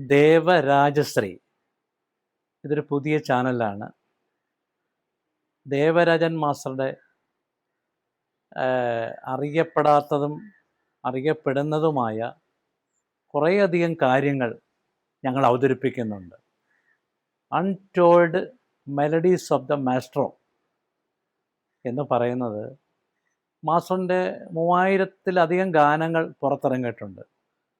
ദേവരാജശ്രീ ഇതൊരു പുതിയ ചാനലാണ്. ദേവരാജൻ മാസ്റ്ററുടെ അറിയപ്പെടാത്തതും അറിയപ്പെടുന്നതുമായ കുറേയധികം കാര്യങ്ങൾ ഞങ്ങൾ അവതരിപ്പിക്കുന്നുണ്ട്. Untold melodies of the Maestro എന്ന് പറയുന്നത് മാസ്റ്ററിൻ്റെ 3000-ലധികം ഗാനങ്ങൾ പുറത്തിറങ്ങിയിട്ടുണ്ട്.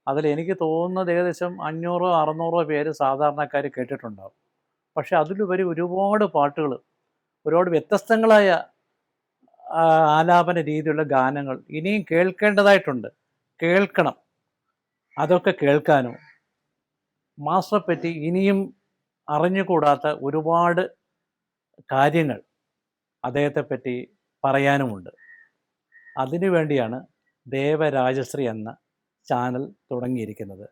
അതിലെനിക്ക് തോന്നുന്നത് ഏകദേശം 500-600 പേര് സാധാരണക്കാർ കേട്ടിട്ടുണ്ടാകും. പക്ഷെ അതിലുപരി ഒരുപാട് പാട്ടുകൾ, ഒരുപാട് വ്യത്യസ്തങ്ങളായ ആലാപന രീതിയിലുള്ള ഗാനങ്ങൾ ഇനിയും കേൾക്കേണ്ടതായിട്ടുണ്ട്. കേൾക്കണം. അതൊക്കെ കേൾക്കാനും മാസ്റ്ററെ പറ്റി ഇനിയും അറിഞ്ഞുകൂടാത്ത ഒരുപാട് കാര്യങ്ങൾ അദ്ദേഹത്തെപ്പറ്റി പറയാനുമുണ്ട്. അതിനു വേണ്ടിയാണ് ദേവരാജശ്രീ എന്ന ചാനൽ തുടങ്ങിയിരിക്കുന്നത്.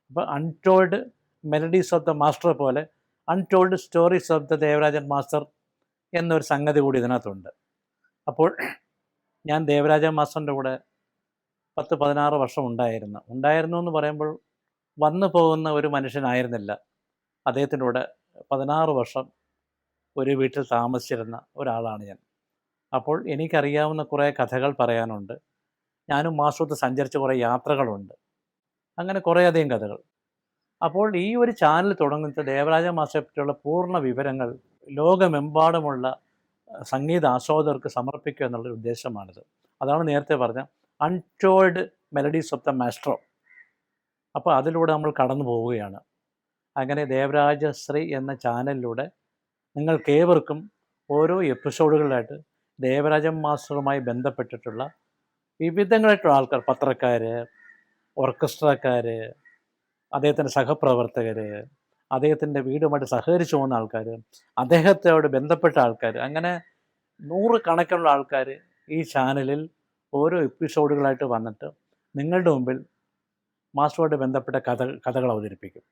അപ്പോൾ untold melodies of the master പോലെ untold stories of the Devarajan master എന്നൊരു സംഗതി കൂടി ഇതിനകത്തുണ്ട്. അപ്പോൾ ഞാൻ ദേവരാജൻ മാസ്റ്ററിൻ്റെ കൂടെ 10-16 വർഷം ഉണ്ടായിരുന്നു എന്ന് പറയുമ്പോൾ വന്നു പോകുന്ന ഒരു മനുഷ്യനായിരുന്നില്ല. അദ്ദേഹത്തിൻ്റെ കൂടെ 16 വർഷം ഒരു വീട്ടിൽ താമസിച്ചിരുന്ന ഒരാളാണ് ഞാൻ. അപ്പോൾ എനിക്കറിയാവുന്ന കുറേ കഥകൾ പറയാനുണ്ട്. ഞാനും മാസ്റ്ററും സഞ്ചരിച്ച കുറേ യാത്രകളുണ്ട്. അങ്ങനെ കുറേയധികം കഥകൾ. അപ്പോൾ ഈ ഒരു ചാനൽ തുടങ്ങുന്നത് ദേവരാജൻ മാസ്റ്ററെ പറ്റിയുള്ള പൂർണ്ണ വിവരങ്ങൾ ലോകമെമ്പാടുമുള്ള സംഗീത ആസ്വാദകർക്ക് സമർപ്പിക്കുക എന്നുള്ളൊരു ഉദ്ദേശമാണിത്. അതാണ് നേരത്തെ പറഞ്ഞ untold melodies of the Maestro. അപ്പോൾ അതിലൂടെ നമ്മൾ കടന്നു പോവുകയാണ്. അങ്ങനെ ദേവരാജശ്രീ എന്ന ചാനലിലൂടെ നിങ്ങൾക്കേവർക്കും ഓരോ എപ്പിസോഡുകളിലായിട്ട് ദേവരാജൻ മാസ്റ്ററുമായി ബന്ധപ്പെട്ടിട്ടുള്ള വിവിധങ്ങളായിട്ടുള്ള ആൾക്കാർ, പത്രക്കാർ, ഓർക്കസ്ട്രക്കാർ, അദ്ദേഹത്തിൻ്റെ സഹപ്രവർത്തകർ, അദ്ദേഹത്തിൻ്റെ വീടുമായിട്ട് സഹകരിച്ചു പോകുന്ന ആൾക്കാർ, അദ്ദേഹത്തോട് ബന്ധപ്പെട്ട ആൾക്കാർ, അങ്ങനെ 100 കണക്കിനുള്ള ആൾക്കാർ ഈ ചാനലിൽ ഓരോ എപ്പിസോഡുകളായിട്ട് വന്നിട്ട് നിങ്ങളുടെ മുമ്പിൽ മാസ്റ്ററുമായിട്ട് ബന്ധപ്പെട്ട കഥകൾ അവതരിപ്പിക്കും.